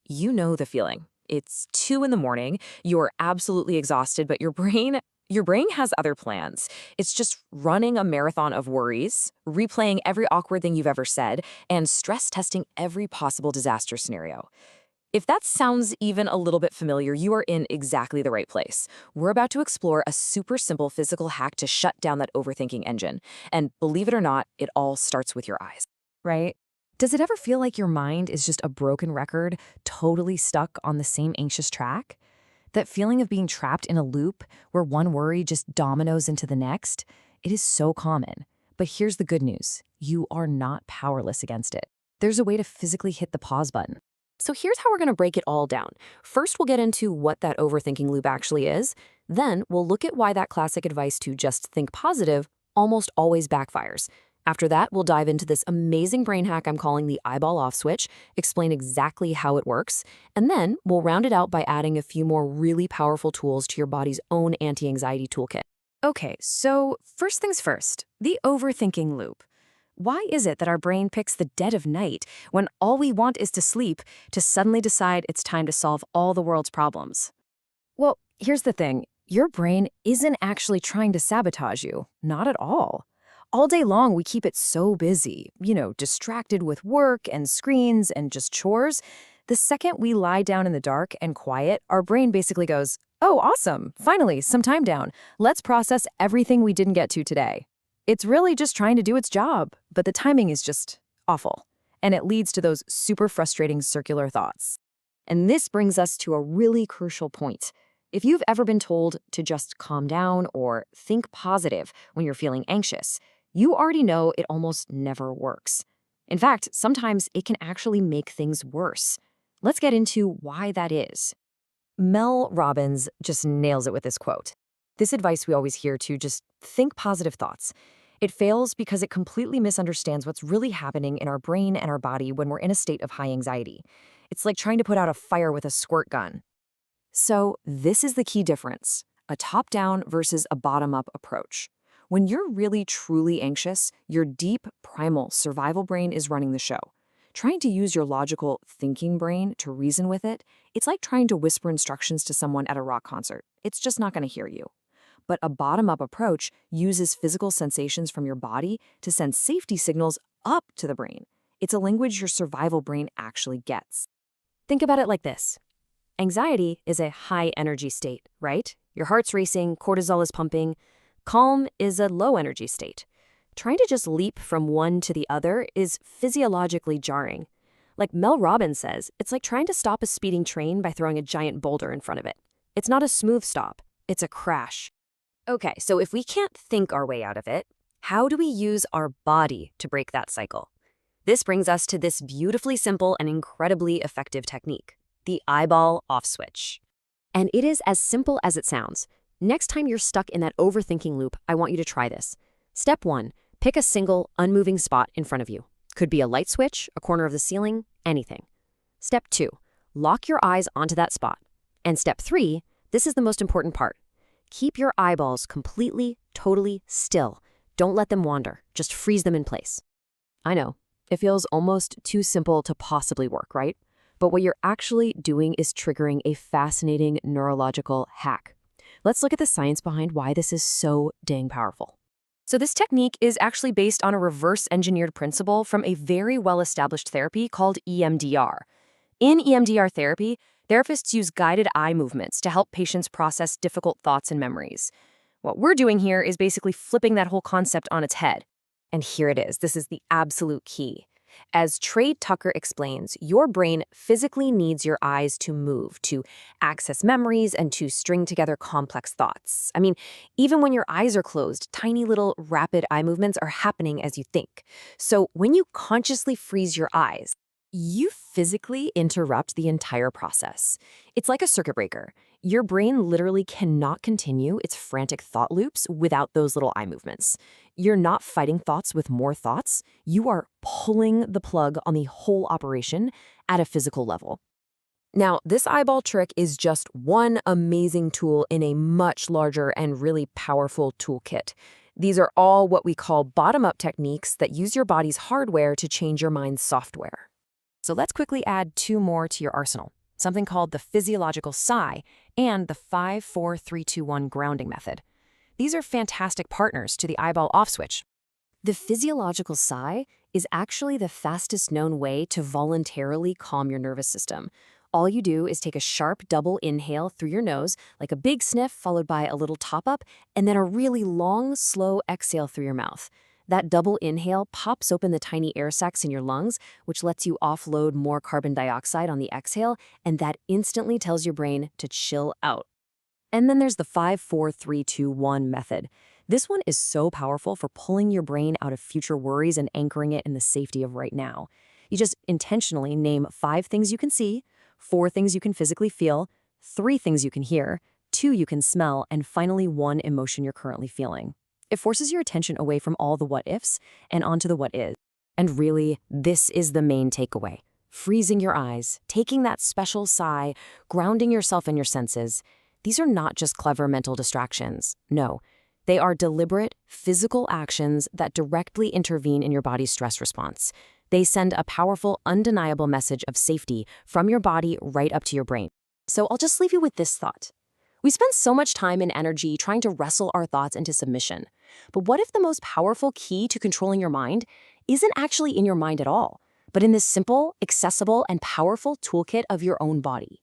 You know the feeling. It's 2 in the morning, you're absolutely exhausted, but your brain has other plans. It's just running a marathon of worries, replaying every awkward thing you've ever said, and stress testing every possible disaster scenario. If that sounds even a little bit familiar, you are in exactly the right place. We're about to explore a super simple physical hack to shut down that overthinking engine. And believe it or not, it all starts with your eyes. Right? Does it ever feel like your mind is just a broken record, totally stuck on the same anxious track? That feeling of being trapped in a loop where one worry just dominoes into the next? It is so common. But here's the good news. You are not powerless against it. There's a way to physically hit the pause button. So here's how we're going to break it all down. First, we'll get into what that overthinking loop actually is. Then, we'll look at why that classic advice to just think positive almost always backfires. After that, we'll dive into this amazing brain hack I'm calling the eyeball off switch, explain exactly how it works, and then we'll round it out by adding a few more really powerful tools to your body's own anti-anxiety toolkit. Okay, so first things first, the overthinking loop. Why is it that our brain picks the dead of night when all we want is to sleep to suddenly decide it's time to solve all the world's problems? Well, here's the thing. Your brain isn't actually trying to sabotage you. Not at all. All day long, we keep it so busy, distracted with work and screens and just chores. The second we lie down in the dark and quiet, our brain basically goes, "Oh, awesome. Finally, some time down. Let's process everything we didn't get to today." It's really just trying to do its job, but the timing is just awful. And it leads to those super frustrating circular thoughts. And this brings us to a really crucial point. If you've ever been told to just calm down or think positive when you're feeling anxious, you already know it almost never works. In fact, sometimes it can actually make things worse. Let's get into why that is. Mel Robbins just nails it with this quote. This advice we always hear to just think positive thoughts. It fails because it completely misunderstands what's really happening in our brain and our body when we're in a state of high anxiety. It's like trying to put out a fire with a squirt gun. So this is the key difference, a top-down versus a bottom-up approach. When you're really truly anxious, your deep, primal survival brain is running the show. Trying to use your logical thinking brain to reason with it, it's like trying to whisper instructions to someone at a rock concert. It's just not going to hear you. But a bottom-up approach uses physical sensations from your body to send safety signals up to the brain. It's a language your survival brain actually gets. Think about it like this. Anxiety is a high-energy state, right? Your heart's racing, cortisol is pumping. Calm is a low-energy state. Trying to just leap from one to the other is physiologically jarring. Like Mel Robbins says, it's like trying to stop a speeding train by throwing a giant boulder in front of it. It's not a smooth stop, it's a crash. Okay, so if we can't think our way out of it, how do we use our body to break that cycle? This brings us to this beautifully simple and incredibly effective technique, the eyeball off switch. And it is as simple as it sounds. Next time you're stuck in that overthinking loop, I want you to try this. Step 1, pick a single, unmoving spot in front of you. Could be a light switch, a corner of the ceiling, anything. Step 2, lock your eyes onto that spot. And step 3, this is the most important part. Keep your eyeballs completely, totally still. Don't let them wander. Just freeze them in place. I know, it feels almost too simple to possibly work, right? But what you're actually doing is triggering a fascinating neurological hack. Let's look at the science behind why this is so dang powerful. So this technique is actually based on a reverse-engineered principle from a very well-established therapy called EMDR. In EMDR therapy, therapists use guided eye movements to help patients process difficult thoughts and memories. What we're doing here is basically flipping that whole concept on its head. And here it is. This is the absolute key. As Trey Tucker explains, your brain physically needs your eyes to move, to access memories, and to string together complex thoughts. I mean, even when your eyes are closed, tiny little rapid eye movements are happening as you think. So when you consciously freeze your eyes, you physically interrupt the entire process. It's like a circuit breaker. Your brain literally cannot continue its frantic thought loops without those little eye movements. You're not fighting thoughts with more thoughts. You are pulling the plug on the whole operation at a physical level. Now, this eyeball trick is just one amazing tool in a much larger and really powerful toolkit. These are all what we call bottom-up techniques that use your body's hardware to change your mind's software. So let's quickly add two more to your arsenal, something called the physiological sigh and the 5-4-3-2-1 grounding method. These are fantastic partners to the eyeball off switch. The physiological sigh is actually the fastest known way to voluntarily calm your nervous system. All you do is take a sharp double inhale through your nose, like a big sniff followed by a little top up, and then a really long, slow exhale through your mouth. That double inhale pops open the tiny air sacs in your lungs, which lets you offload more carbon dioxide on the exhale, and that instantly tells your brain to chill out. And then there's the 5-4-3-2-1 method. This one is so powerful for pulling your brain out of future worries and anchoring it in the safety of right now. You just intentionally name 5 things you can see, 4 things you can physically feel, 3 things you can hear, 2 you can smell, and finally 1 emotion you're currently feeling. It forces your attention away from all the what ifs and onto the what is. And really, this is the main takeaway. Freezing your eyes, taking that special sigh, grounding yourself in your senses. These are not just clever mental distractions. No, they are deliberate, physical actions that directly intervene in your body's stress response. They send a powerful, undeniable message of safety from your body right up to your brain. So I'll just leave you with this thought. We spend so much time and energy trying to wrestle our thoughts into submission. But what if the most powerful key to controlling your mind isn't actually in your mind at all, but in this simple, accessible, and powerful toolkit of your own body?